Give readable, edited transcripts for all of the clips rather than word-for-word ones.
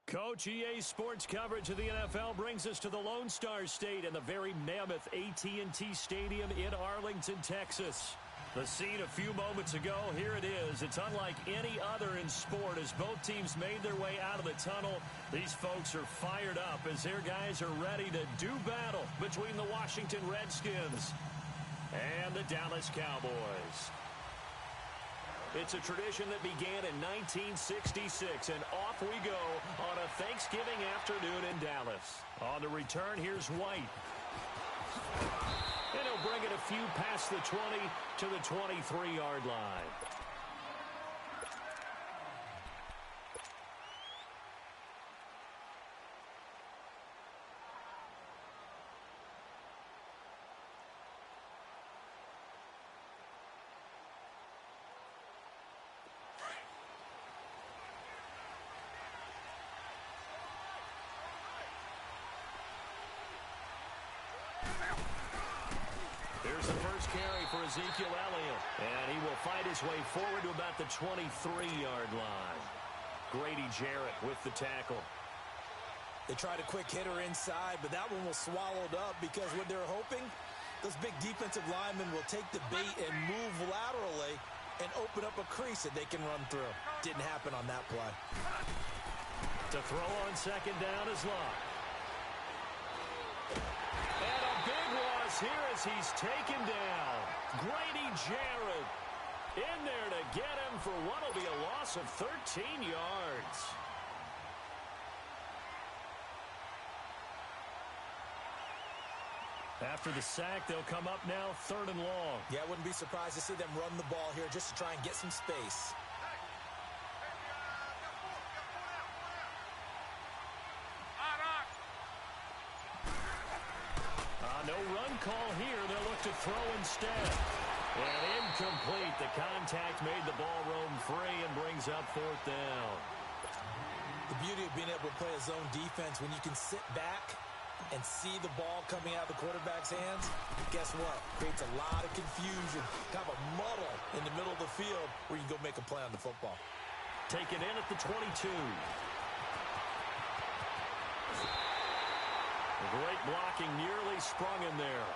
Coach, EA Sports coverage of the NFL brings us to the Lone Star State and the very mammoth AT&T Stadium in Arlington, Texas. The scene a few moments ago, here it is. It's unlike any other in sport as both teams made their way out of the tunnel. These folks are fired up as their guys are ready to do battle between the Washington Redskins and the Dallas Cowboys. It's a tradition that began in 1966, and off we go on a Thanksgiving afternoon in Dallas. On the return, here's White. And he'll bring it a few past the 20 to the 23-yard line. Here's the first carry for Ezekiel Elliott, and he will fight his way forward to about the 23-yard line. Grady Jarrett with the tackle. They tried a quick hitter inside, but that one was swallowed up because what they're hoping, those big defensive linemen will take the bait and move laterally and open up a crease that they can run through. Didn't happen on that play. To throw on second down is Locke. And a big loss here as he's taken down. Grady Jarrett in there to get him for what will be a loss of 13 yards. After the sack, they'll come up now 3rd and long. Yeah, I wouldn't be surprised to see them run the ball here just to try and get some space. No run call here. They'll look to throw instead. And incomplete. The contact made the ball roam free and brings up 4th down. The beauty of being able to play a zone defense when you can sit back and see the ball coming out of the quarterback's hands, guess what? Creates a lot of confusion, kind of a muddle in the middle of the field where you can go make a play on the football. Take it in at the 22. Great blocking, nearly sprung in there.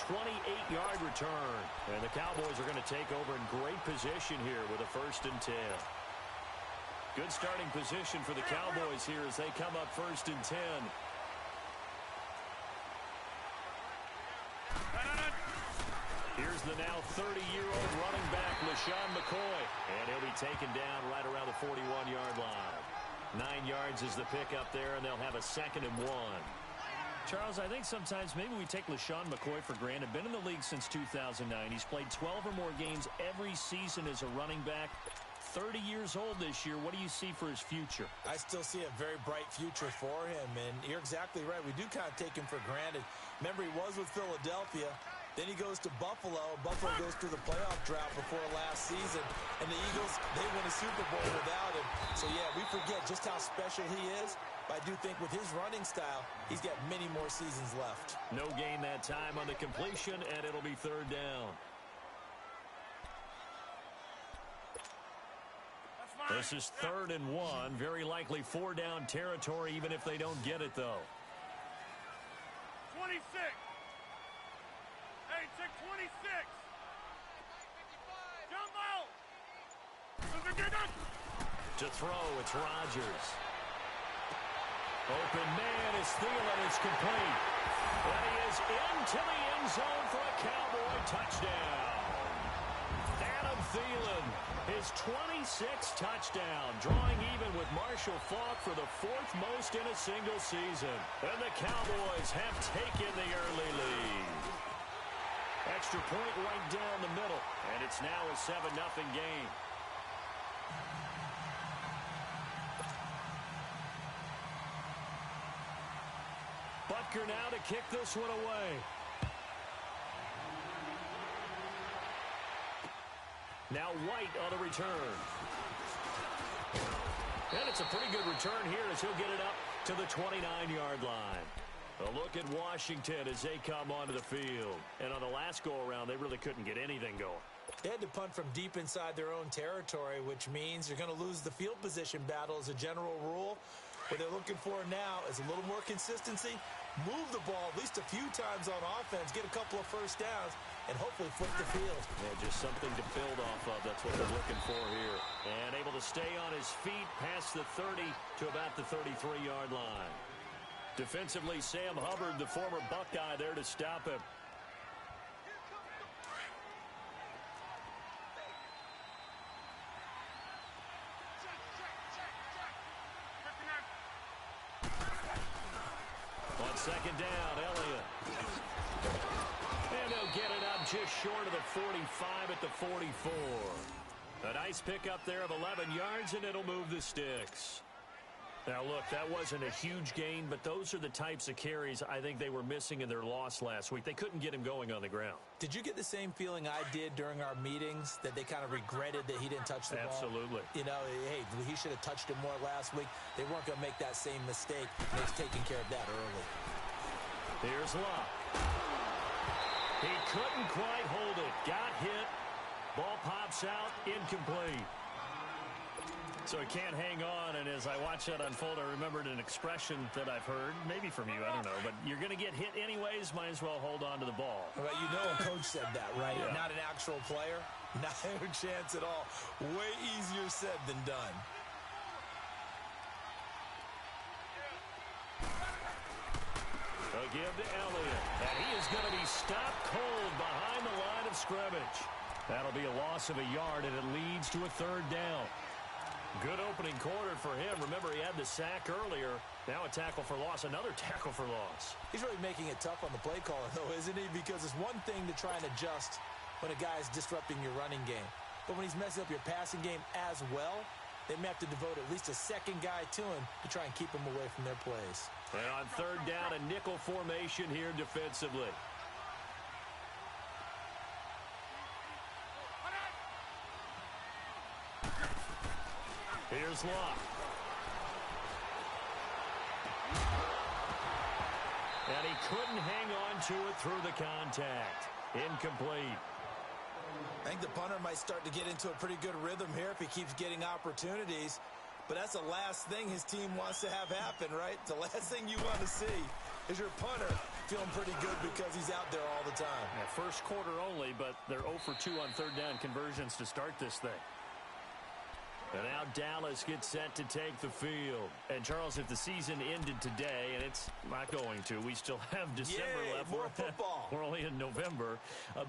28-yard return. And the Cowboys are going to take over in great position here with a 1st and 10. Good starting position for the Cowboys here as they come up 1st and 10. Here's the now 30-year-old running back, LaShawn McCoy. And he'll be taken down right around the 41-yard line. 9 yards is the pickup there, and they'll have a 2nd and 1. Charles, I think sometimes maybe we take LaShawn McCoy for granted. Been in the league since 2009. He's played 12 or more games every season as a running back. 30 years old this year. What do you see for his future? I still see a very bright future for him, and you're exactly right. We do kind of take him for granted. Remember, he was with Philadelphia. Then he goes to Buffalo. Buffalo goes through the playoff drought before last season. And the Eagles, they win a Super Bowl without him. So, yeah, we forget just how special he is. But I do think with his running style, he's got many more seasons left. No gain that time on the completion, and it'll be 3rd down. This is 3rd and 1. Very likely 4-down territory, even if they don't get it, though. 26. Hey, check 26. Jump out. To throw, it's Rodgers. Open man is Thielen. It's complete. And he is into the end zone for a Cowboy touchdown. Adam Thielen, his 26th touchdown, drawing even with Marshall Faulk for the 4th most in a single season. And the Cowboys have taken the early lead. Extra point right down the middle, and it's now a 7-0 game. Butker now to kick this one away. Now White on the return. And it's a pretty good return here as he'll get it up to the 29-yard line. A look at Washington as they come onto the field. And on the last go-around, they really couldn't get anything going. They had to punt from deep inside their own territory, which means you're going to lose the field position battle as a general rule. What they're looking for now is a little more consistency, move the ball at least a few times on offense, get a couple of first downs, and hopefully flip the field. Yeah, just something to build off of. That's what they're looking for here. And able to stay on his feet past the 30 to about the 33-yard line. Defensively, Sam Hubbard, the former Buckeye, there to stop him. On second down, Elliott. And they'll get it up just short of the 45 at the 44. A nice pickup there of 11 yards, and it'll move the sticks. Now, look, that wasn't a huge gain, but those are the types of carries I think they were missing in their loss last week. They couldn't get him going on the ground. Did you get the same feeling I did during our meetings, that they kind of regretted that he didn't touch the ball? Absolutely. You know, hey, he should have touched it more last week. They weren't going to make that same mistake. They've taken care of that early. Here's Locke. He couldn't quite hold it. Got hit. Ball pops out. Incomplete. So he can't hang on, and as I watch that unfold, I remembered an expression that I've heard, maybe from you, I don't know, but you're going to get hit anyways, might as well hold on to the ball. Well, you know a coach said that, right? Yeah. Not an actual player. Not a chance at all. Way easier said than done. A give to Elliott, and he is going to be stopped cold behind the line of scrimmage. That'll be a loss of a yard, and it leads to a third down. Good opening quarter for him. Remember, he had the sack earlier. Now a tackle for loss, another tackle for loss. He's really making it tough on the play caller, though, isn't he? Because it's one thing to try and adjust when a guy is disrupting your running game. But when he's messing up your passing game as well, they may have to devote at least a second guy to him to try and keep him away from their plays. And on third down, a nickel formation here defensively. Here's Locke. And he couldn't hang on to it through the contact. Incomplete. I think the punter might start to get into a pretty good rhythm here if he keeps getting opportunities. But that's the last thing his team wants to have happen, right? The last thing you want to see is your punter feeling pretty good because he's out there all the time. Yeah, first quarter only, but they're 0 for 2 on third down conversions to start this thing. And now Dallas gets set to take the field. And, Charles, if the season ended today, and it's not going to, we still have December left. More football. We're only in November.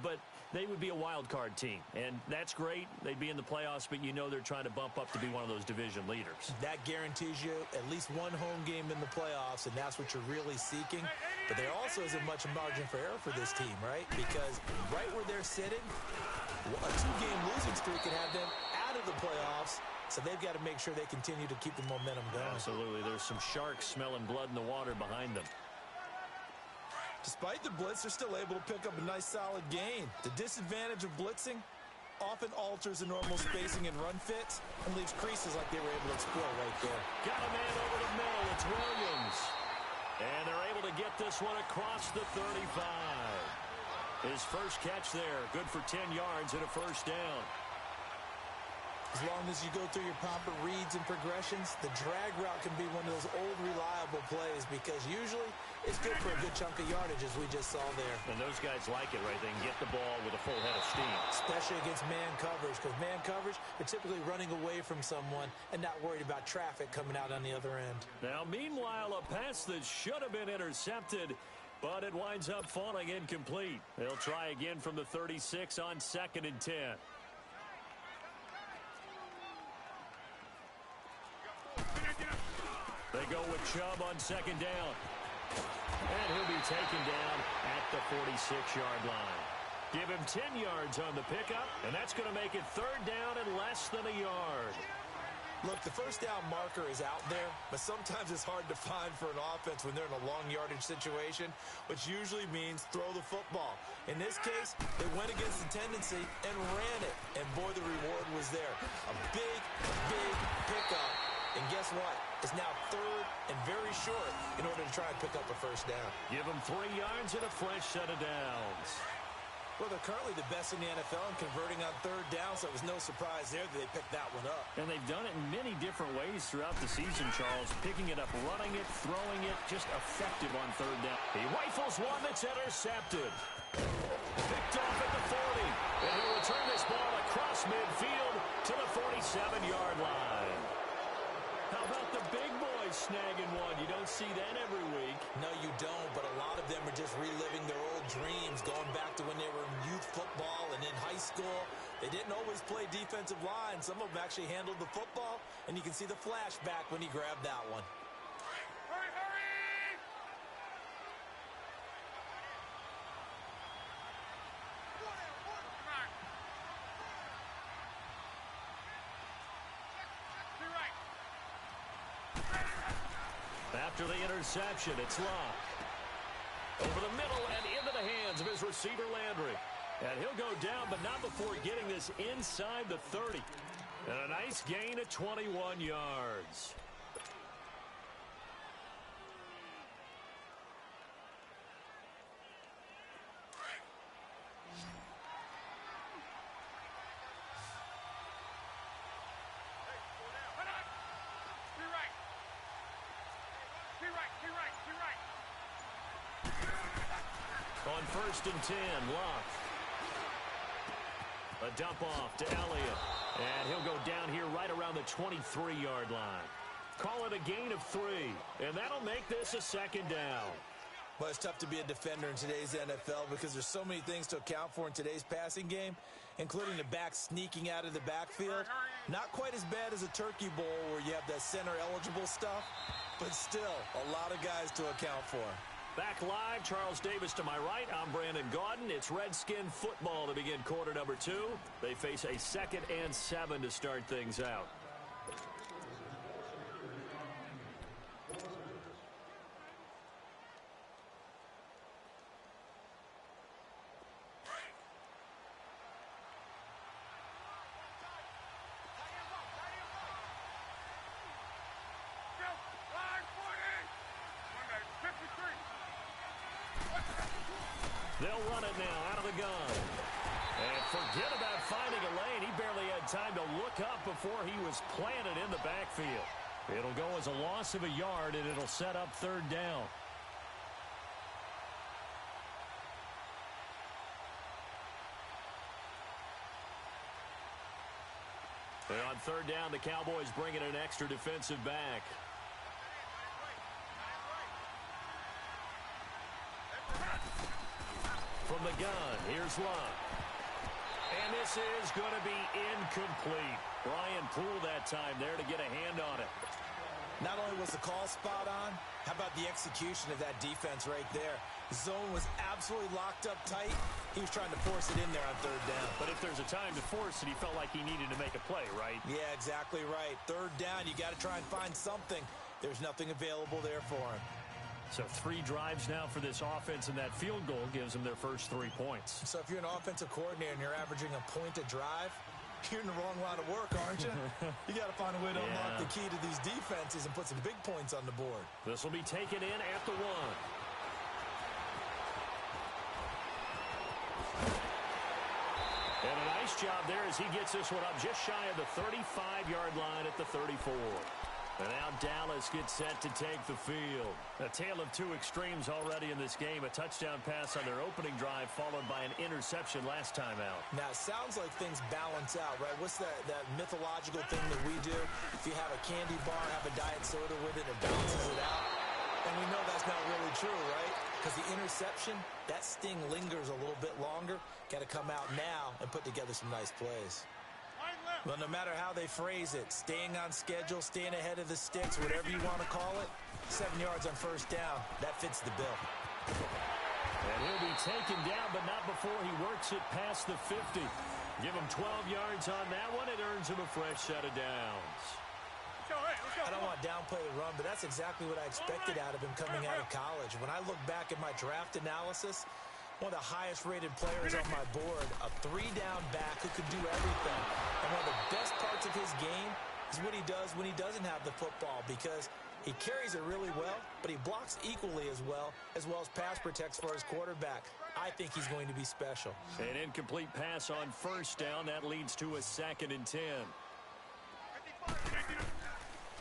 But they would be a wild card team. And that's great. They'd be in the playoffs, but you know they're trying to bump up to be one of those division leaders. That guarantees you at least one home game in the playoffs, and that's what you're really seeking. But there also isn't much margin for error for this team, right? Because right where they're sitting, a 2-game losing streak can have them out of the playoffs. So they've got to make sure they continue to keep the momentum going. Absolutely. There's some sharks smelling blood in the water behind them. Despite the blitz, they're still able to pick up a nice, solid gain. The disadvantage of blitzing often alters the normal spacing and run fits and leaves creases like they were able to exploit right there. Got a man over the middle. It's Williams. And they're able to get this one across the 35. His first catch there. Good for 10 yards and a first down. As long as you go through your proper reads and progressions, the drag route can be one of those old reliable plays because usually it's good for a good chunk of yardage, as we just saw there. And those guys like it, right? They can get the ball with a full head of steam. Especially against man coverage, because man coverage, they're typically running away from someone and not worried about traffic coming out on the other end. Now, meanwhile, a pass that should have been intercepted, but it winds up falling incomplete. They'll try again from the 36 on 2nd and 10. They go with Chubb on 2nd down. And he'll be taken down at the 46-yard line. Give him 10 yards on the pickup, and that's going to make it 3rd down and less than a yard. Look, the first down marker is out there, but sometimes it's hard to find for an offense when they're in a long yardage situation, which usually means throw the football. In this case, they went against the tendency and ran it, and boy, the reward was there. A big, big pickup. And guess what? It's now 3rd and very short in order to try and pick up a first down. Give them 3 yards and a fresh set of downs. Well, they're currently the best in the NFL in converting on third down, so it was no surprise there that they picked that one up. And they've done it in many different ways throughout the season, Charles. Picking it up, running it, throwing it, just effective on third down. He rifles one that's intercepted. Picked off at the 40. And he'll return this ball across midfield to the 47-yard line. How about the big boys snagging one? You don't see that every week. No, you don't, but a lot of them are just reliving their old dreams, going back to when they were in youth football and in high school. They didn't always play defensive line. Some of them actually handled the football, and you can see the flashback when he grabbed that one. Hurry, hurry! Come on. To your right. After the interception, it's Locke. Over the middle and into the hands of his receiver, Landry. And he'll go down, but not before getting this inside the 30. And a nice gain of 21 yards. On 1st and 10, Locke. A dump off to Elliott. And he'll go down here right around the 23-yard line. Call it a gain of 3. And that'll make this a 2nd down. Well, it's tough to be a defender in today's NFL because there's so many things to account for in today's passing game, including the back sneaking out of the backfield. Not quite as bad as a turkey bowl where you have that center-eligible stuff, but still a lot of guys to account for. Back live, Charles Davis to my right. I'm Brandon Gaudin. It's Redskin football to begin quarter number 2. They face a 2nd and 7 to start things out. They'll run it now out of the gun. And forget about finding a lane. He barely had time to look up before he was planted in the backfield. It'll go as a loss of a yard, and it'll set up 3rd down. And on 3rd down, the Cowboys bring in an extra defensive back. From the gun, here's Locke. And this is going to be incomplete. Brian Poole that time there to get a hand on it. Not only was the call spot on, how about the execution of that defense right there? The zone was absolutely locked up tight. He was trying to force it in there on 3rd down. But if there's a time to force it, he felt like he needed to make a play, right? Yeah, exactly right. 3rd down, you got to try and find something. There's nothing available there for him. So 3 drives now for this offense, and that field goal gives them their first 3 points. So if you're an offensive coordinator and you're averaging a point a drive, you're in the wrong line of work, aren't you? You got to find a way to unlock the key to these defenses and put some big points on the board. This will be taken in at the 1. And a nice job there as he gets this one up just shy of the 35-yard line at the 34. And now Dallas gets set to take the field. A tale of 2 extremes already in this game. A touchdown pass on their opening drive followed by an interception last time out. Now, it sounds like things balance out, right? What's that mythological thing that we do? If you have a candy bar, have a diet soda with it, it balances it out. And we know that's not really true, right? Because the interception, that sting lingers a little bit longer. Got to come out now and put together some nice plays. Well, no matter how they phrase it, staying on schedule, staying ahead of the sticks, whatever you want to call it, 7 yards on 1st down, that fits the bill. And he'll be taken down, but not before he works it past the 50. Give him 12 yards on that one. It earns him a fresh set of downs. I don't want to downplay the run, but that's exactly what I expected out of him coming out of college. When I look back at my draft analysis, one of the highest-rated players on my board, a 3-down back who could do everything. And one of the best parts of his game is what he does when he doesn't have the football, because He carries it really well, but he blocks equally as well as pass protects for his quarterback. I think he's going to be special. An incomplete pass on first down. That leads to a 2nd and 10.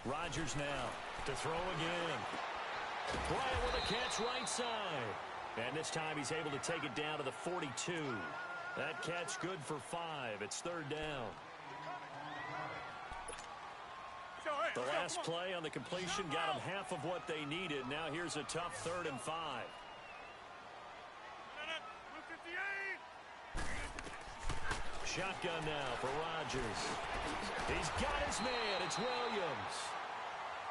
Rodgers now to throw again. Bryant with a catch right side. And this time he's able to take it down to the 42. That catch good for 5. It's 3rd down. The last play on the completion got them half of what they needed. Now here's a tough 3rd and 5. Shotgun now for Rodgers. He's got his man. It's Williams.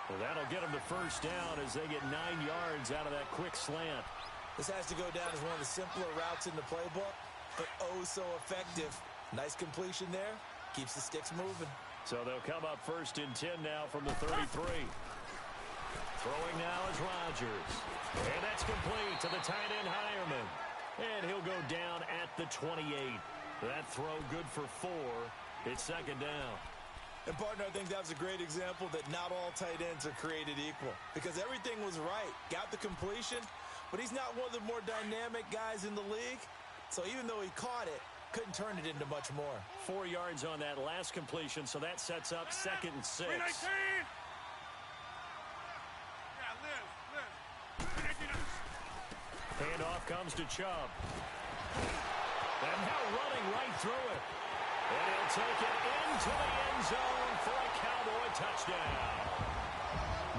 Well, that'll get him the first down as they get 9 yards out of that quick slant. This has to go down as one of the simpler routes in the playbook, but oh so effective. Nice completion there. Keeps the sticks moving. So they'll come up 1st and 10 now from the 33. Throwing now is Rodgers. And that's complete to the tight end Hireman. And he'll go down at the 28. That throw good for 4. It's 2nd down. And, partner, I think that was a great example that not all tight ends are created equal. Because everything was right. Got the completion, but he's not one of the more dynamic guys in the league. So even though he caught it, couldn't turn it into much more. 4 yards on that last completion, so that sets up 2nd and 6. Handoff comes to Chubb. And now running right through it. And he'll take it into the end zone for a Cowboy touchdown.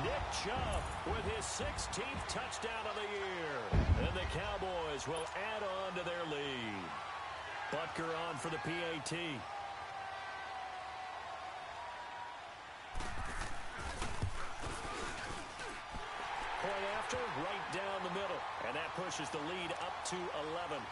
Nick Chubb with his 16th touchdown of the year. And the Cowboys will add on to their lead. Butker on for the PAT. Point after, right down the middle. And that pushes the lead up to 11.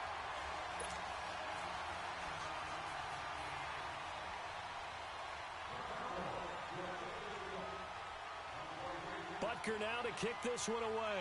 Butker now to kick this one away.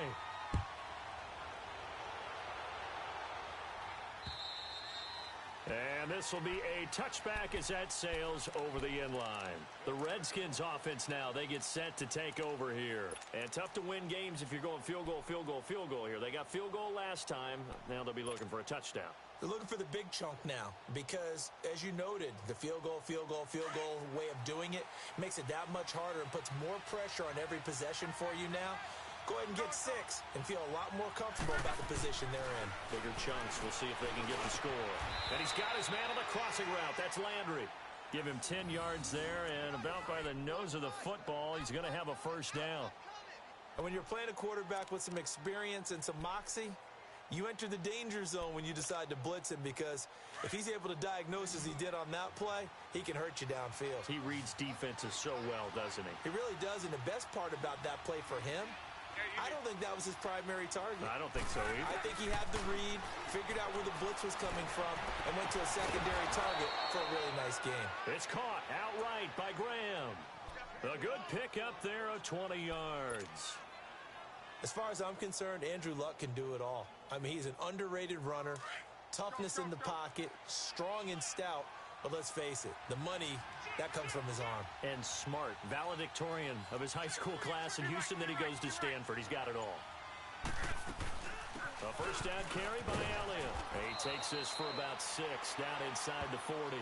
And this will be a touchback as that sails over the end line. The Redskins offense now, they get set to take over here. And tough to win games if you're going field goal, field goal, field goal here. They got field goal last time. Now they'll be looking for a touchdown. They're looking for the big chunk now because, as you noted, the field goal way of doing it makes it that much harder and puts more pressure on every possession for you now. Go ahead and get 6 and feel a lot more comfortable about the position they're in. Bigger chunks. We'll see if they can get the score. And he's got his man on the crossing route. That's Landry. Give him 10 yards there, and about by the nose of the football, he's going to have a first down. And when you're playing a quarterback with some experience and some moxie, you enter the danger zone when you decide to blitz him because if he's able to diagnose as he did on that play, he can hurt you downfield. He reads defenses so well, doesn't he? He really does, and the best part about that play for him, I don't think that was his primary target. I don't think so either. I think he had the read, figured out where the blitz was coming from, and went to a secondary target for a really nice game. It's caught outright by Graham. A good pickup there of 20 yards. As far as I'm concerned, Andrew Luck can do it all. I mean, he's an underrated runner, toughness in the pocket, strong and stout. But let's face it, the money, that comes from his arm. And smart, valedictorian of his high school class in Houston. Then he goes to Stanford. He's got it all. A first down carry by Elliott. He takes this for about 6 down inside the 40.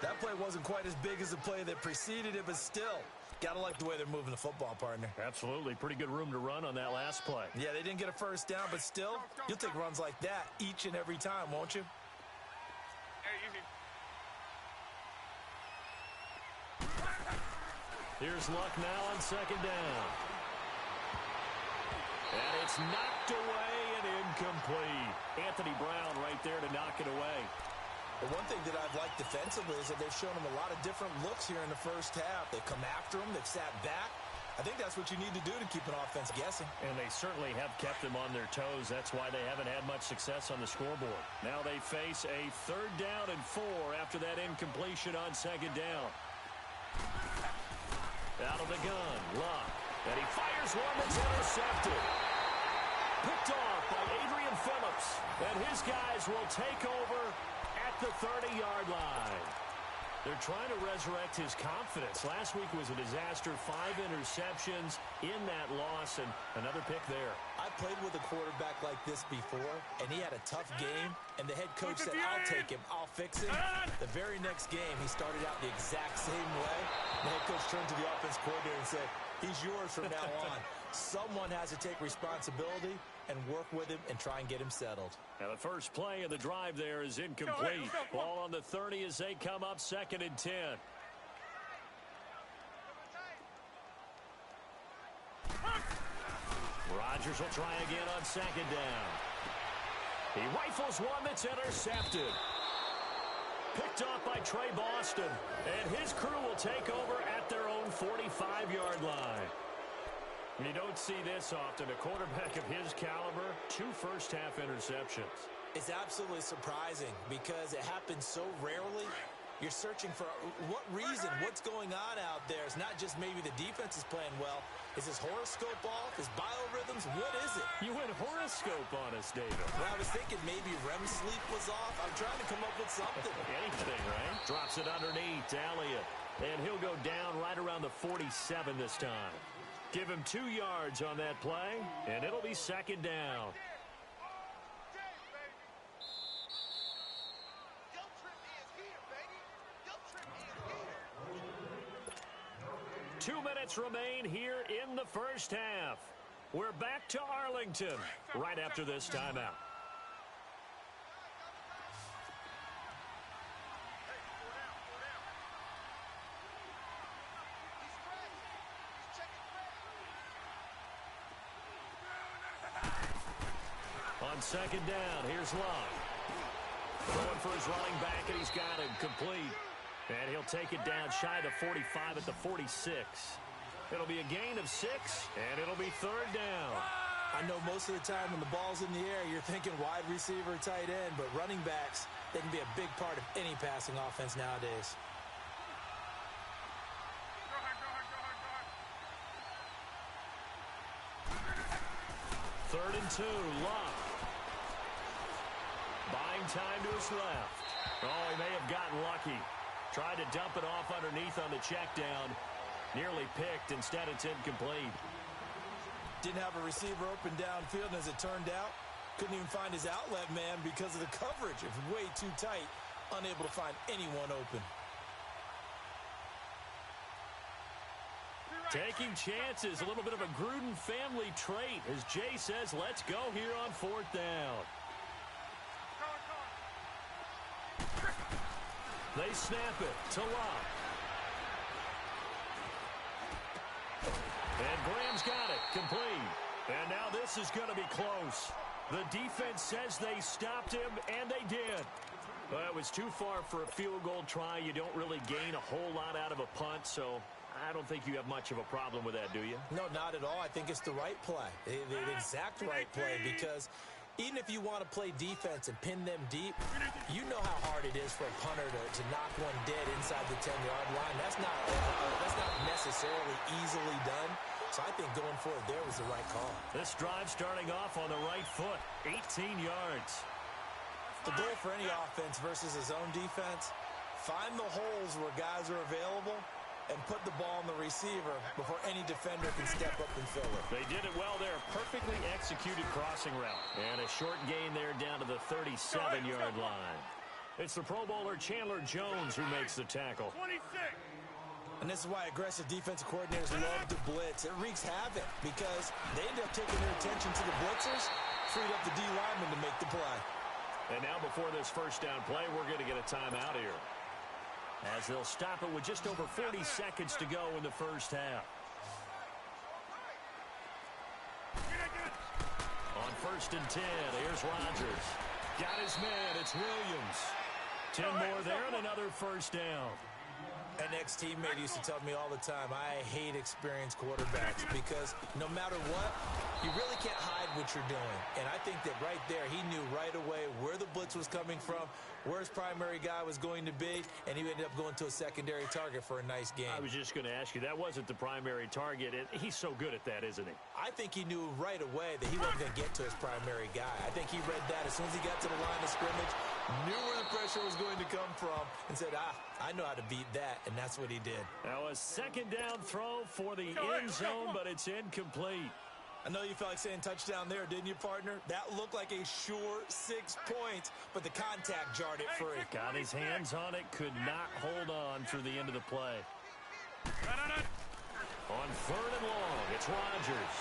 That play wasn't quite as big as the play that preceded it, but still, gotta like the way they're moving the football, partner. Absolutely. Pretty good room to run on that last play. Yeah, they didn't get a first down, but still, you'll take runs like that each and every time, won't you? Here's Luck now on second down. And it's knocked away and incomplete. Anthony Brown right there to knock it away. The one thing that I've liked defensively is that they've shown him a lot of different looks here in the first half. They've come after him. They've sat back. I think that's what you need to do to keep an offense guessing. And they certainly have kept them on their toes. That's why they haven't had much success on the scoreboard. Now they face a 3rd down and 4 after that incompletion on second down. Out of the gun, Luck. And he fires one that's intercepted. Picked off by Adrian Phillips. And his guys will take over at the 30-yard line. They're trying to resurrect his confidence. Last week was a disaster. 5 interceptions in that loss, and another pick there. I played with a quarterback like this before, and he had a tough game, and the head coach said, I'll take him, I'll fix him. The very next game, he started out the exact same way. The head coach turned to the offense coordinator and said, he's yours from now on. Someone has to take responsibility and work with him and try and get him settled. Now the first play of the drive there is incomplete. Ball on the 30 as they come up 2nd and 10. Rodgers will try again on 2nd down. He rifles one that's intercepted. Picked off by Trey Boston. And his crew will take over at their own 45-yard line. You don't see this often. A quarterback of his caliber, 2 first-half interceptions. It's absolutely surprising because it happens so rarely. You're searching for what reason, what's going on out there. It's not just maybe the defense is playing well. Is his horoscope off? His biorhythms? What is it? You went horoscope on us, David. Well, I was thinking maybe REM sleep was off. I'm trying to come up with something. Anything, right? Drops it underneath to Elliott. And he'll go down right around the 47 this time. Give him 2 yards on that play, and it'll be 2nd down. 2 minutes remain here in the first half. We're back to Arlington right after this timeout. On 2nd down, here's Love. Going for his running back, and he's got him complete. And he'll take it down shy of 45 at the 46. It'll be a gain of 6, and it'll be 3rd down. I know most of the time when the ball's in the air, you're thinking wide receiver, tight end, but running backs, they can be a big part of any passing offense nowadays. Go 3rd and 2, Love. Buying time to his left. Oh, he may have gotten lucky. Tried to dump it off underneath on the check down. Nearly picked. Instead, it's incomplete. Didn't have a receiver open downfield, and as it turned out, couldn't even find his outlet man because of the coverage. It was way too tight. Unable to find anyone open. Taking chances. A little bit of a Gruden family trait. As Jay says, let's go here on 4th down. They snap it to Love. And Graham's got it. Complete. And now this is going to be close. The defense says they stopped him, and they did. Well, it was too far for a field goal try. You don't really gain a whole lot out of a punt, so I don't think you have much of a problem with that, do you? No, not at all. I think it's the right play, the exact right play, because even if you want to play defense and pin them deep, you know how hard it is for a punter to knock one dead inside the 10-yard line. That's not necessarily easily done. So I think going for it there was the right call. This drive starting off on the right foot, 18 yards. The goal for any offense versus his own defense, find the holes where guys are available and put the ball on the receiver before any defender can step up and fill it. They did it well there. Perfectly executed crossing route. And a short gain there down to the 37-yard line. It's the Pro Bowler Chandler Jones who makes the tackle. 26. And this is why aggressive defensive coordinators love to blitz. It wreaks havoc because they end up taking their attention to the blitzers, freed up the D lineman to make the play. And now before this first down play, we're going to get a timeout here, as they'll stop it with just over 40 seconds to go in the first half. On 1st and 10, here's Rodgers. Got his man, it's Williams. 10 more there and another first down. An ex-teammate used to tell me all the time, I hate experienced quarterbacks because no matter what, you really can't hide what you're doing. And I think that right there, he knew right away where the blitz was coming from, where his primary guy was going to be, and he ended up going to a secondary target for a nice game. I was just going to ask you, that wasn't the primary target. He's so good at that, isn't he? I think he knew right away that he wasn't going to get to his primary guy. I think he read that as soon as he got to the line of scrimmage, Knew where the pressure was going to come from and said, I know how to beat that, and that's what he did. Now a second down throw for the end zone, but it's incomplete. I know you felt like saying touchdown there, didn't you, partner? That looked like a sure 6 points, but the contact jarred it free. Got his hands on it, could not hold on through the end of the play. On 3rd and long, it's Rodgers.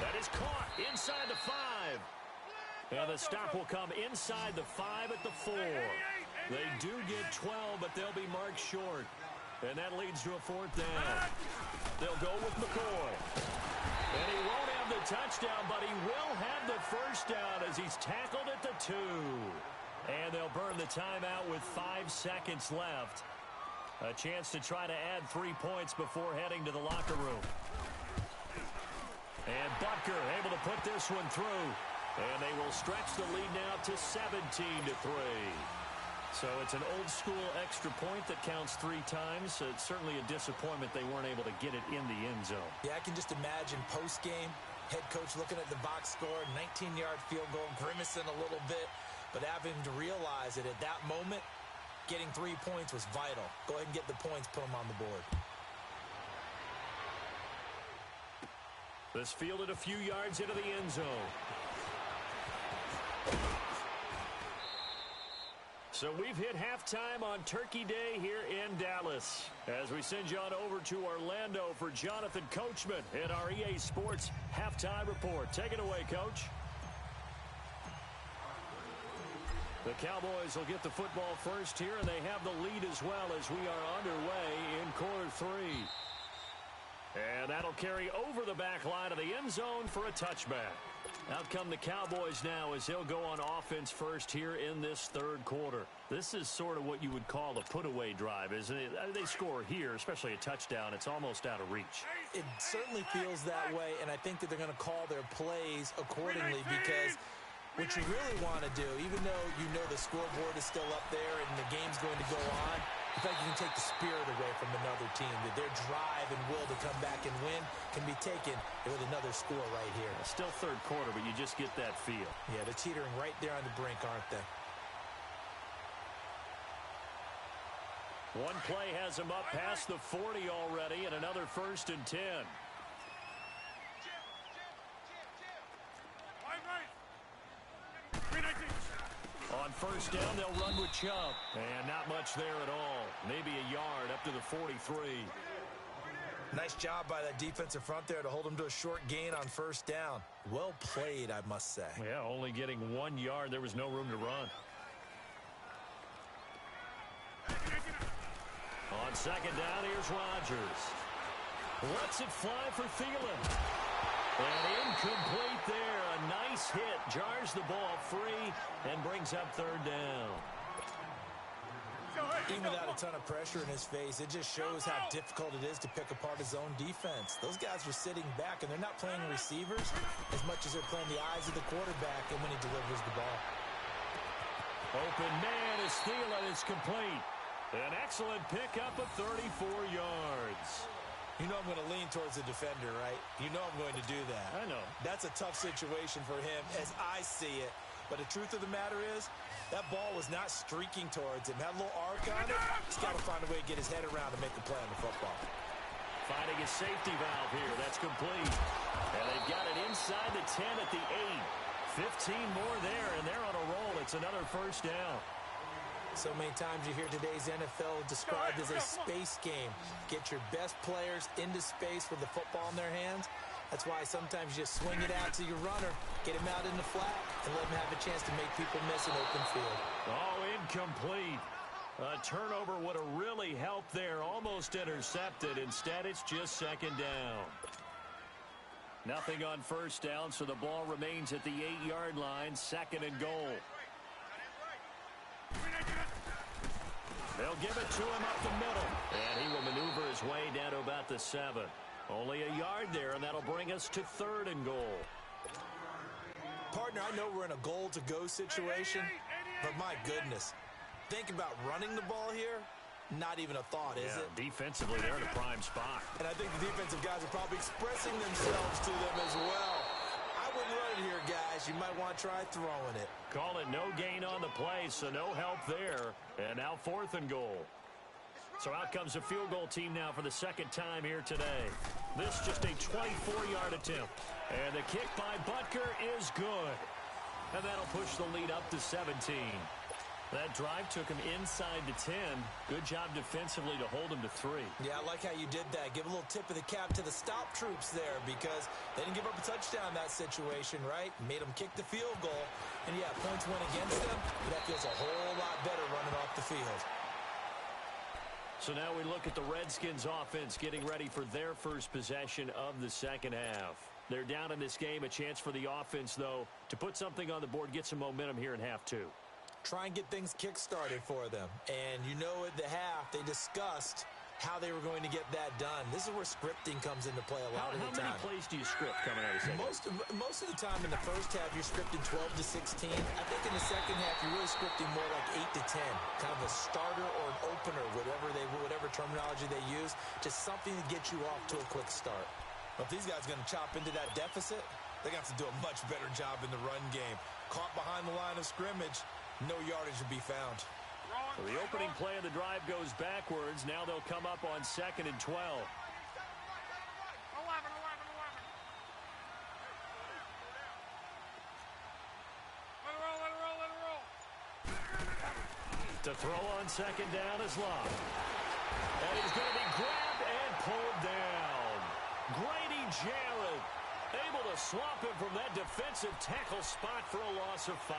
That is caught inside the 5. And the stop will come inside the 5 at the 4. They do get 12, but they'll be marked short. And that leads to a 4th down. They'll go with McCoy. And he won't have the touchdown, but he will have the first down as he's tackled at the 2. And they'll burn the timeout with 5 seconds left. A chance to try to add 3 points before heading to the locker room. And Butker able to put this one through. And they will stretch the lead now to 17-3. So it's an old-school extra point that counts 3 times. It's certainly a disappointment they weren't able to get it in the end zone. Yeah, I can just imagine post-game, head coach looking at the box score, 19-yard field goal, grimacing a little bit, but having to realize that at that moment, getting 3 points was vital. Go ahead and get the points, put them on the board. This fielded a few yards into the end zone. So we've hit halftime on Turkey Day here in Dallas. As we send you on over to Orlando for Jonathan Coachman in our EA Sports Halftime Report. Take it away, Coach. The Cowboys will get the football first here, and they have the lead as well as we are underway in quarter 3. And that'll carry over the back line of the end zone for a touchback. Out come the Cowboys now as they'll go on offense first here in this 3rd quarter. This is sort of what you would call a put-away drive, isn't it? They score here, especially a touchdown. It's almost out of reach. It certainly feels that way, and I think that they're going to call their plays accordingly because what you really want to do, even though you know the scoreboard is still up there and the game's going to go on, in fact, you can take the spirit away from another team. That their drive and will to come back and win can be taken with another score right here. Still 3rd quarter, but you just get that feel. Yeah, they're teetering right there on the brink, aren't they? One play has them up past the 40 already, and another 1st and 10. On 1st down, they'll run with Chubb. And not much there at all. Maybe a yard up to the 43. Nice job by that defensive front there to hold them to a short gain on 1st down. Well played, I must say. Yeah, only getting 1 yard. There was no room to run. On 2nd down, here's Rodgers. Lets it fly for Thielen. And incomplete there. A nice hit. Jars the ball free and brings up 3rd down. Even without a ton of pressure in his face, it just shows how difficult it is to pick apart his own defense. Those guys are sitting back, and they're not playing receivers as much as they're playing the eyes of the quarterback and when he delivers the ball. Open man is Thielen. It's complete. An excellent pickup of 34 yards. You know I'm going to lean towards the defender, right? You know I'm going to do that. I know. That's a tough situation for him as I see it. But the truth of the matter is, that ball was not streaking towards him. Had a little arc on it. He's got to find a way to get his head around and make a play on the football. Finding a safety valve here. That's complete. And they've got it inside the 10 at the 8. 15 more there, and they're on a roll. It's another 1st down. So many times you hear today's NFL described as a space game. Get your best players into space with the football in their hands. That's why sometimes you just swing it out to your runner, get him out in the flat, and let him have a chance to make people miss an open field. Oh, incomplete. A turnover would have really helped there. Almost intercepted. Instead, it's just 2nd down. Nothing on 1st down, so the ball remains at the 8-yard line. 2nd and goal. They'll give it to him up the middle. And he will maneuver his way down to about the 7. Only a yard there, and that'll bring us to 3rd and goal. Partner, I know we're in a goal-to-go situation, but my goodness. Think about running the ball here. Not even a thought, is it? Defensively, they're in a prime spot. And I think the defensive guys are probably expressing themselves to them as well. I would unloaded here, guys. You might want to try throwing it. Call it no gain on the play, so no help there. And now 4th and goal. So out comes a field goal team now for the second time here today. This just a 24-yard attempt. And the kick by Butker is good. And that'll push the lead up to 17. That drive took him inside the 10. Good job defensively to hold him to 3. Yeah, I like how you did that. Give a little tip of the cap to the stop troops there because they didn't give up a touchdown in that situation, right? Made them kick the field goal. And, yeah, points went against them, but that feels a whole lot better running off the field. So now we look at the Redskins offense getting ready for their first possession of the second half. They're down in this game. A chance for the offense, though, to put something on the board, get some momentum here in half 2. Try and get things kick-started for them. And you know at the half, they discussed how they were going to get that done. This is where scripting comes into play a lot of the time. How many plays do you script coming out of the second? Most of the time in the first half, you're scripting 12 to 16. I think in the second half, you're really scripting more like 8 to 10. Kind of a starter or an opener, whatever terminology they use. Just something to get you off to a quick start. Well, if these guys are going to chop into that deficit, they're going to have to do a much better job in the run game. Caught behind the line of scrimmage, no yardage to be found. Well, the opening play of the drive goes backwards. Now they'll come up on 2nd and 12. To throw on 2nd down is Locke. And he's going to be grabbed and pulled down. Grady Jarrett able to swap him from that defensive tackle spot for a loss of 5.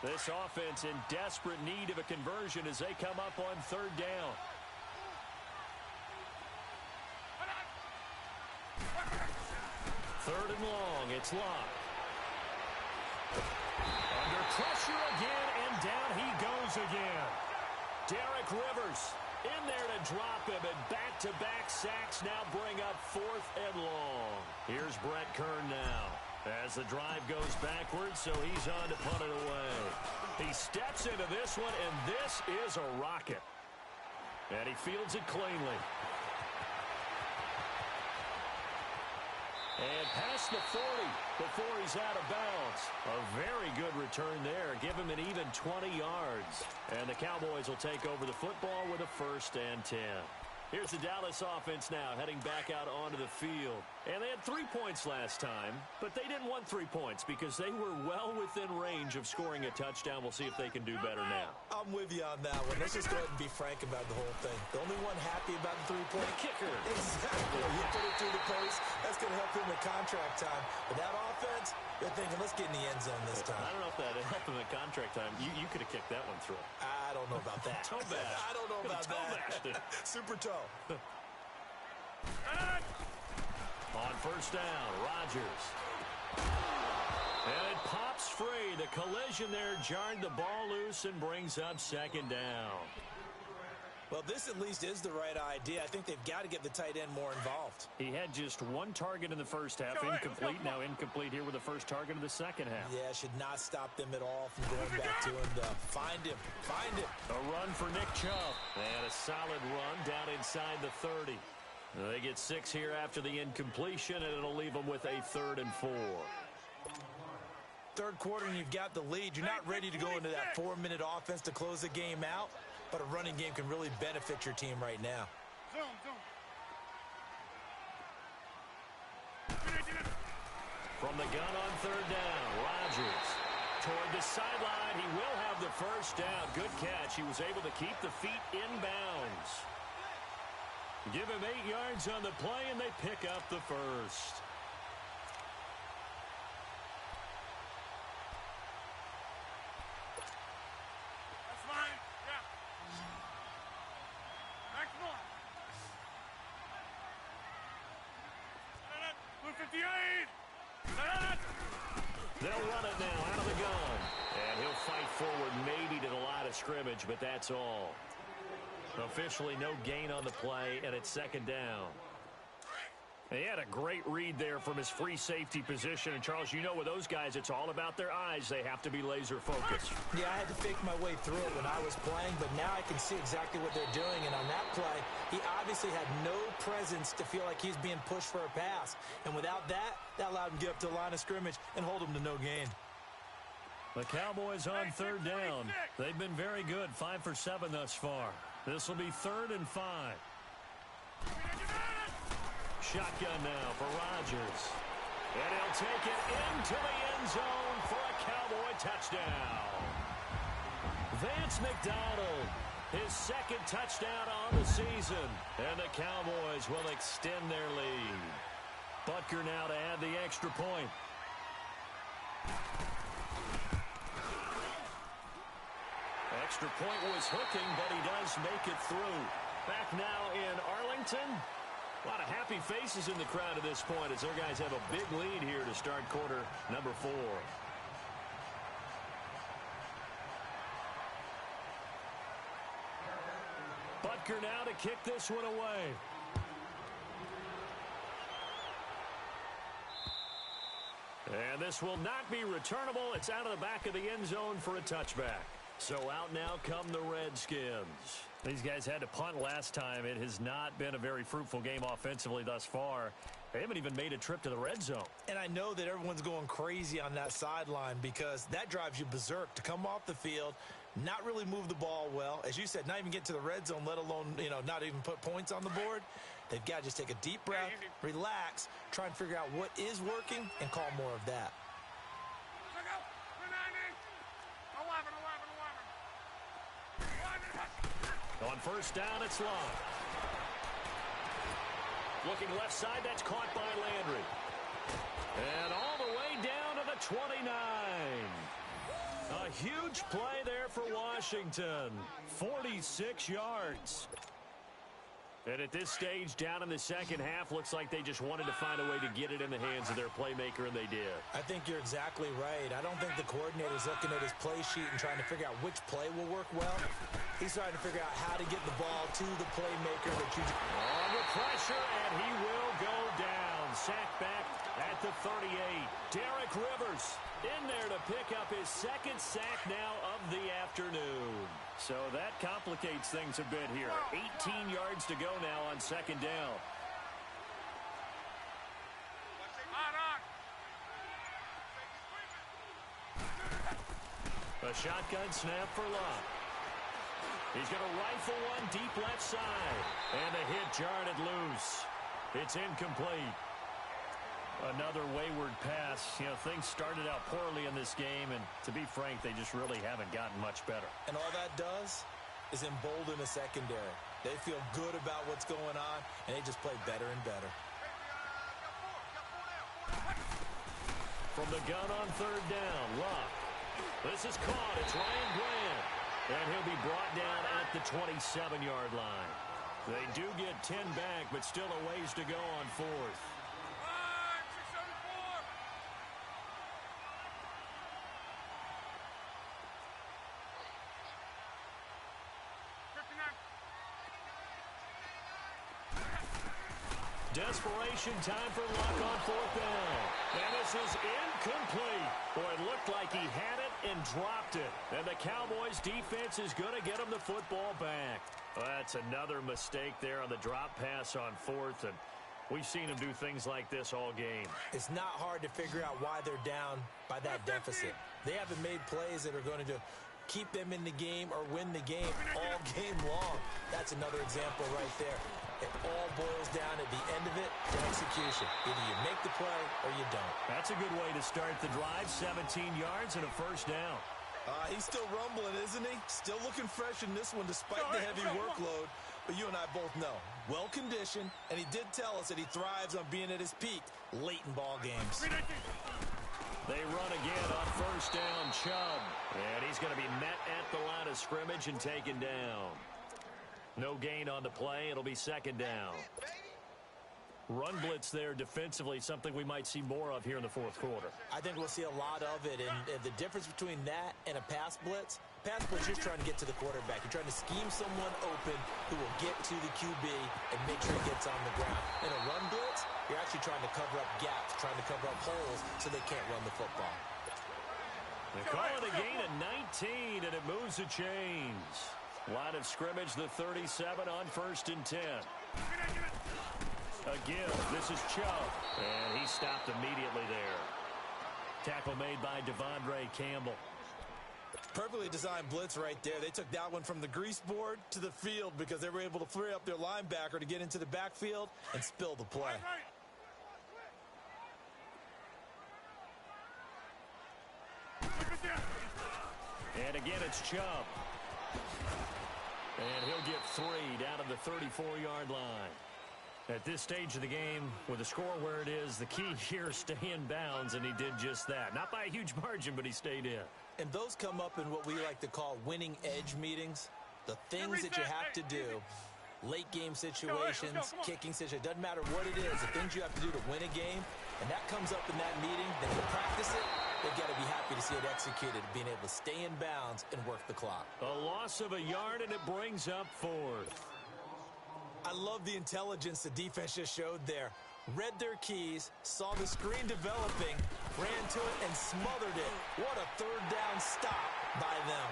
This offense in desperate need of a conversion as they come up on 3rd down. Third and long, it's Locke. Under pressure again, and down he goes again. Derek Rivers in there to drop him, and back-to-back sacks now bring up 4th and long. Here's Brett Kern now. As the drive goes backwards, so he's on to punt it away. He steps into this one, and this is a rocket. And he fields it cleanly. And past the 40 before he's out of bounds. A very good return there. Give him an even 20 yards. And the Cowboys will take over the football with a 1st and 10. Here's the Dallas offense now heading back out onto the field. And they had 3 points last time, but they didn't want 3 points because they were well within range of scoring a touchdown. We'll see if they can do better now. I'm with you on that one. Let's just go ahead and be frank about the whole thing. The only one happy about the 3-point kicker. Exactly. You put it through the post. That's going to help him in contract time. But that offense, they're thinking, let's get in the end zone this time. I don't know if that helped him at contract time. You could have kicked that one through. I don't know about that. Toe bash. I don't know about that. Super toe. On 1st down, Rodgers. And it pops free. The collision there jarred the ball loose and brings up 2nd down. Well, this at least is the right idea. I think they've got to get the tight end more involved. He had just 1 target in the first half, incomplete. Now incomplete here with the first target of the second half. Yeah, should not stop them at all from going back to him. Find him. Find him. A run for Nick Chubb. And a solid run down inside the 30. They get 6 here after the incompletion, and it'll leave them with a 3rd and 4. Third quarter, and you've got the lead. You're not ready to go into that 4-minute offense to close the game out, but a running game can really benefit your team right now. From the gun on 3rd down, Rodgers toward the sideline. He will have the first down. Good catch. He was able to keep the feet in bounds. Give him 8 yards on the play, and they pick up the first. That's fine. Yeah. Next one. 258. They'll run it now out of the gun. And he'll fight forward maybe to the line of scrimmage, but that's all. Officially no gain on the play, and it's 2nd down. He had a great read there from his free safety position. And, Charles, you know with those guys, it's all about their eyes. They have to be laser-focused. Yeah, I had to fake my way through it when I was playing, but now I can see exactly what they're doing. And on that play, he obviously had no presence to feel like he's being pushed for a pass. And without that, that allowed him to get up to the line of scrimmage and hold him to no gain. The Cowboys on third down. They've been very good, 5 for 7 thus far. This will be 3rd and 5. Shotgun now for Rodgers. And he'll take it into the end zone for a Cowboy touchdown. Vance McDonald, his 2nd touchdown on the season. And the Cowboys will extend their lead. Butker now to add the extra point. Extra point was hooking, but he does make it through. Back now in Arlington. A lot of happy faces in the crowd at this point as their guys have a big lead here to start quarter number 4. Butker now to kick this one away. And this will not be returnable. It's out of the back of the end zone for a touchback. So out now come the Redskins. These guys had to punt last time. It has not been a very fruitful game offensively thus far. They haven't even made a trip to the red zone. And I know that everyone's going crazy on that sideline because that drives you berserk to come off the field, not really move the ball well. As you said, not even get to the red zone, let alone, not even put points on the board. They've got to just take a deep breath, relax, try and figure out what is working, and call more of that. On first down, it's Long. Looking left side, that's caught by Landry. And all the way down to the 29. A huge play there for Washington. 46 yards. And at this stage, down in the second half, looks like they just wanted to find a way to get it in the hands of their playmaker, and they did. I think you're exactly right. I don't think the coordinator's looking at his play sheet and trying to figure out which play will work well. He's trying to figure out how to get the ball to the playmaker that you... Under pressure, and he will go down. Sacked back at the 38. Derek Rivers in there to pick up his 2nd sack now of the afternoon. So that complicates things a bit here. 18 yards to go now on 2nd down. A shotgun snap for Locke. He's going to rifle one deep left side. And the hit jarred it loose. It's incomplete. Another wayward pass. Things started out poorly in this game, and to be frank, they just really haven't gotten much better. And all that does is embolden the secondary. They feel good about what's going on, and they just play better and better. From the gun on third down, Locke. This is caught. It's Ryan Bland. And he'll be brought down at the 27-yard line. They do get 10 back, but still a ways to go on 4th. Desperation time for Luck on 4th down. And this is incomplete. Boy, it looked like he had it and dropped it. And the Cowboys defense is going to get him the football back. Well, that's another mistake there on the drop pass on 4th. And we've seen him do things like this all game. It's not hard to figure out why they're down by that deficit. They haven't made plays that are going to keep them in the game or win the game all game long. That's another example right there. It all boils down at the end of it to execution. Either you make the play or you don't. That's a good way to start the drive. 17 yards and a first down. He's still rumbling, isn't he? Still looking fresh in this one despite the heavy workload. But you and I both know, well-conditioned, and he did tell us that he thrives on being at his peak late in ball games. They run again on first down, Chubb. And he's going to be met at the line of scrimmage and taken down. No gain on the play. It'll be 2nd down. Run blitz there defensively, something we might see more of here in the fourth quarter. I think we'll see a lot of it, and the difference between that and a pass blitz, you're trying to get to the quarterback. You're trying to scheme someone open who will get to the QB and make sure he gets on the ground. In a run blitz, you're actually trying to cover up gaps, trying to cover up holes so they can't run the football. They call it a gain of 19, and it moves the chains. Line of scrimmage, the 37 on 1st and 10. Again, this is Chubb, and he stopped immediately there. Tackle made by Devondre Campbell. Perfectly designed blitz right there. They took that one from the grease board to the field because they were able to free up their linebacker to get into the backfield and spill the play. And again, it's Chubb. And he'll get 3 down to the 34-yard line. At this stage of the game, with the score where it is, the key here is stay in bounds, and he did just that. Not by a huge margin, but he stayed in. And those come up in what we like to call winning edge meetings. The things that you have to do, late game situations, kicking situations, doesn't matter what it is, the things you have to do to win a game, and that comes up in that meeting, then you practice it, they've got to be happy to see it executed, being able to stay in bounds and work the clock. A loss of a yard, and it brings up 4th. I love the intelligence the defense just showed there. Read their keys, saw the screen developing, ran to it, and smothered it. What a third down stop by them.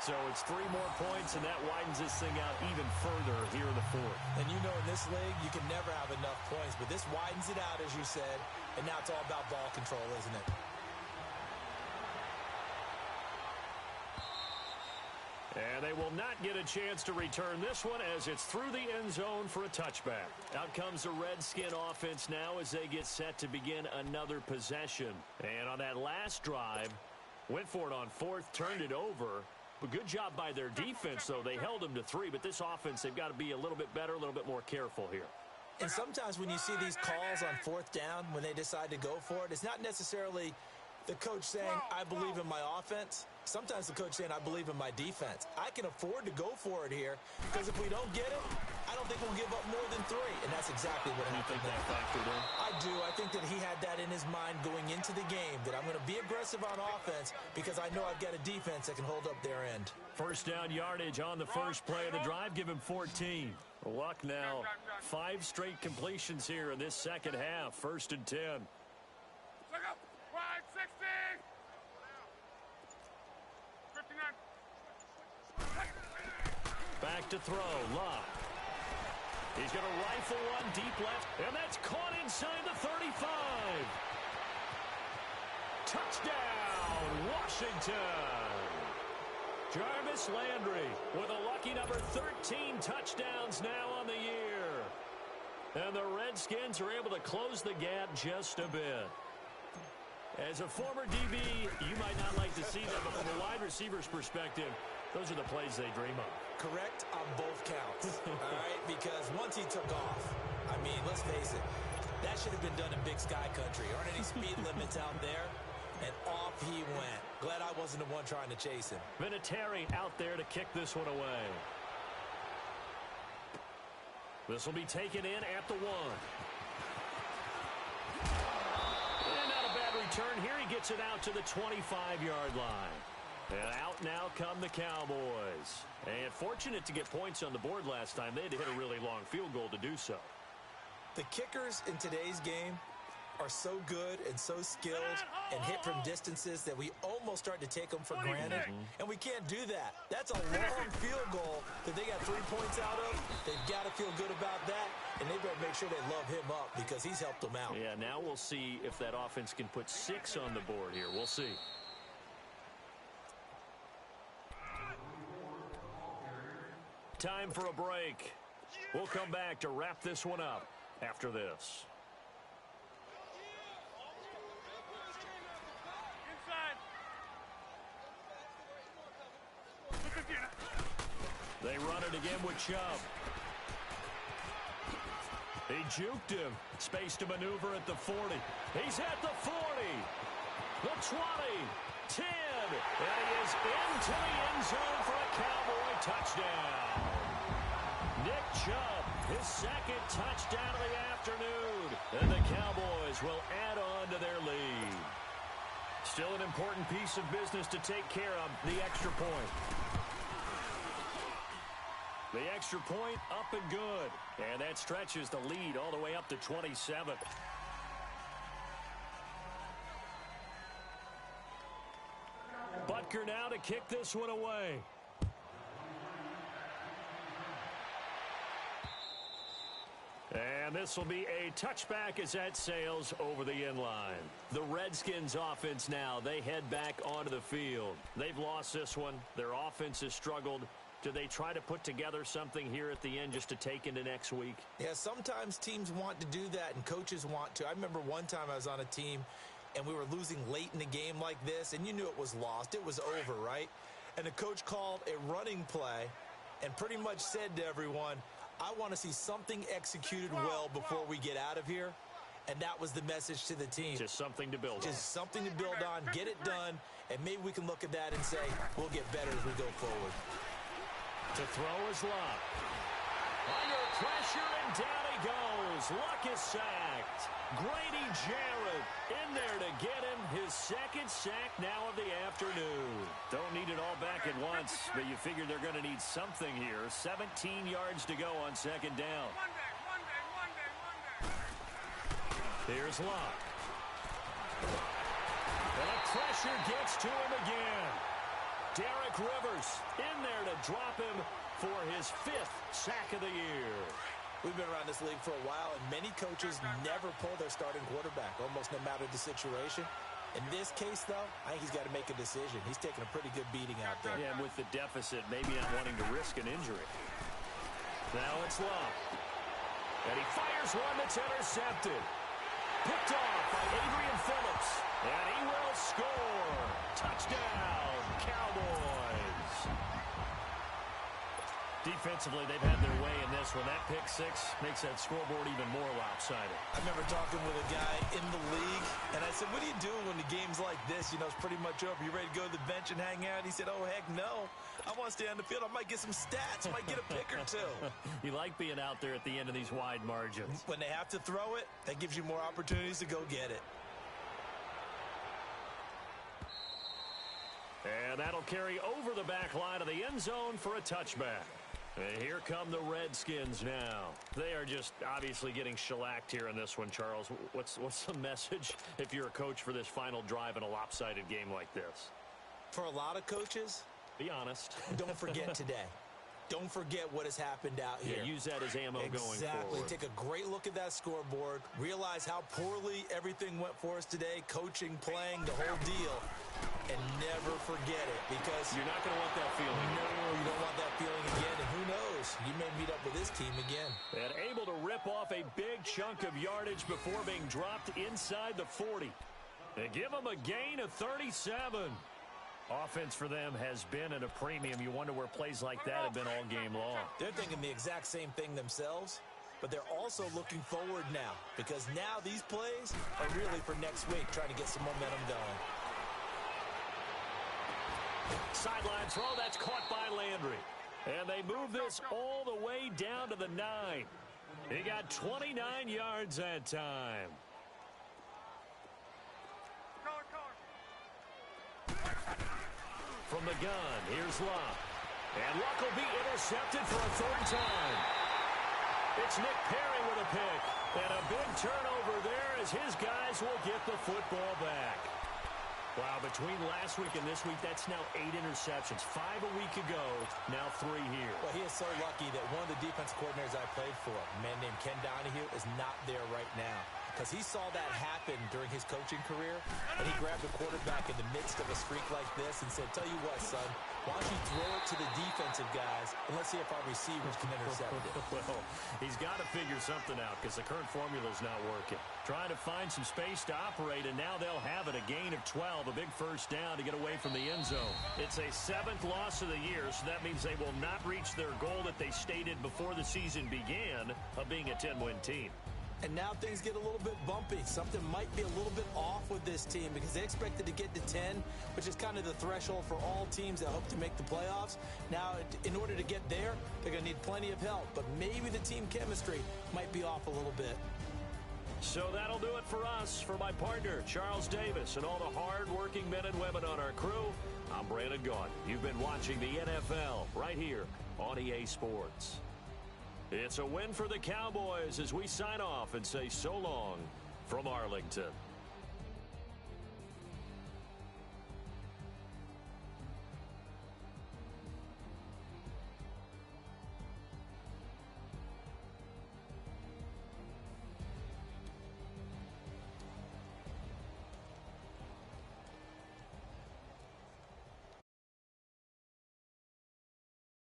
So it's 3 more points, and that widens this thing out even further here in the 4th. And you know in this league, you can never have enough points, but this widens it out, as you said, and now it's all about ball control, isn't it? And they will not get a chance to return this one as it's through the end zone for a touchback. Out comes the Redskin offense now as they get set to begin another possession. And on that last drive, went for it on 4th, turned it over. But good job by their defense, though. They held them to 3, but this offense, they've got to be a little bit better, a little bit more careful here. And sometimes when you see these calls on 4th down, when they decide to go for it, it's not necessarily the coach saying, I believe in my offense. Sometimes the coach saying, I believe in my defense. I can afford to go for it here because if we don't get it, I don't think we'll give up more than 3. And that's exactly what happened there. I do. I think that he had that in his mind going into the game, that I'm going to be aggressive on offense because I know I've got a defense that can hold up their end. First down yardage on the first play of the drive. Give him 14. Luck now. 5 straight completions here in this second half. 1st and 10. Back to throw, Luck. He's going to rifle one deep left, and that's caught inside the 35. Touchdown, Washington. Jarvis Landry with a lucky number 13 touchdowns now on the year. And the Redskins are able to close the gap just a bit. As a former DB, you might not like to see that, but from a wide receiver's perspective, those are the plays they dream of. Correct on both counts, all right? Because once he took off, I mean, let's face it, that should have been done in Big Sky Country. There aren't any speed limits out there, and off he went. Glad I wasn't the one trying to chase him. Vinatieri out there to kick this one away. This will be taken in at the 1. And not a bad return here. He gets it out to the 25-yard line. And out now come the Cowboys. And fortunate to get points on the board last time. They had to hit a really long field goal to do so. The kickers in today's game are so good and so skilled and hit from distances that we almost start to take them for granted. And we can't do that. That's a long field goal that they got 3 points out of. They've got to feel good about that, and they better make sure they love him up because he's helped them out. Yeah, now we'll see if that offense can put 6 on the board here. We'll see. Time for a break. We'll come back to wrap this one up after this. They run it again with Chubb. He juked him. Space to maneuver at the 40. He's at the 40. The 20. 10. And he is into the end zone for a Cowboy touchdown. Nick Chubb his second touchdown of the afternoon. And the Cowboys will add on to their lead. Still an important piece of business to take care of, the extra point. The extra point up and good. And that stretches the lead all the way up to 27. Butker now to kick this one away. And this will be a touchback as that sails over the end line. The Redskins offense now, they head back onto the field. They've lost this one. Their offense has struggled. Do they try to put together something here at the end just to take into next week? Yeah, sometimes teams want to do that and coaches want to. I remember one time I was on a team and we were losing late in the game like this, and you knew it was lost. It was over, right? And the coach called a running play and pretty much said to everyone, I want to see something executed well before we get out of here. And that was the message to the team. Just something to build on. Just something to build on, get it done, and maybe we can look at that and say, we'll get better as we go forward. To throw is Luck. Under pressure, and down he goes. Luck is sacked. Grady Jarrett in there to get him. His second sack now of the afternoon. Don't need it all back at once, but you figure they're going to need something here. 17 yards to go on second down. One day. Here's Luck. And the pressure gets to him again. Derek Rivers in there to drop him for his 5th sack of the year. We've been around this league for a while, and many coaches never pull their starting quarterback, almost no matter the situation. In this case, though, I think he's got to make a decision. He's taking a pretty good beating out there. Yeah, and with the deficit, maybe not wanting to risk an injury. Now it's Luck. And he fires one that's intercepted. Picked off by Adrian Phillips. And he will score. Touchdown, Cowboys. Defensively, they've had their way in this one. That pick six makes that scoreboard even more lopsided. I remember talking with a guy in the league, and I said, what do you do when the game's like this? You know, it's pretty much over. You ready to go to the bench and hang out? He said, oh, heck no. I want to stay on the field. I might get some stats. I might get a pick or two. You like being out there at the end of these wide margins. When they have to throw it, that gives you more opportunities to go get it. And that'll carry over the back line of the end zone for a touchback. And here come the Redskins now. They are just obviously getting shellacked here in this one, Charles. What's the message if you're a coach for this final drive in a lopsided game like this? For a lot of coaches, be honest. Don't forget today. Don't forget what has happened out here. Yeah, use that as ammo going forward. Exactly. Take a great look at that scoreboard. Realize how poorly everything went for us today. Coaching, playing, the whole deal. And never forget it, because you're not going to want that feeling. No, you don't want that feeling again. And who knows? You may meet up with this team again. And able to rip off a big chunk of yardage before being dropped inside the 40. They give them a gain of 37. Offense for them has been at a premium. You wonder where plays like that have been all game long. They're thinking the exact same thing themselves, but they're also looking forward now, because now these plays are really for next week, trying to get some momentum going. Sideline throw, that's caught by Landry. And they move this all the way down to the 9. He got 29 yards that time. From the gun, here's Luck. And Luck will be intercepted for a 3rd time. It's Nick Perry with a pick. And a big turnover there as his guys will get the football back. Wow, between last week and this week, that's now 8 interceptions. 5 a week ago, now 3 here. Well, he is so lucky that one of the defense coordinators I played for, a man named Ken Donahue, is not there right now. Because he saw that happen during his coaching career, and he grabbed the quarterback in the midst of a streak like this and said, tell you what, son, why don't you throw it to the defensive guys, and let's see if our receivers can intercept it. Well, he's got to figure something out because the current formula's not working. Trying to find some space to operate, and now they'll have it. A gain of 12, a big first down to get away from the end zone. It's a 7th loss of the year, so that means they will not reach their goal that they stated before the season began of being a 10-win team. And now things get a little bit bumpy. Something might be a little bit off with this team because they expected to get to 10, which is kind of the threshold for all teams that hope to make the playoffs. Now, in order to get there, they're going to need plenty of help. But maybe the team chemistry might be off a little bit. So that'll do it for us. For my partner, Charles Davis, and all the hard-working men and women on our crew, I'm Brandon Gaudin. You've been watching the NFL right here on EA Sports. It's a win for the Cowboys as we sign off and say so long from Arlington.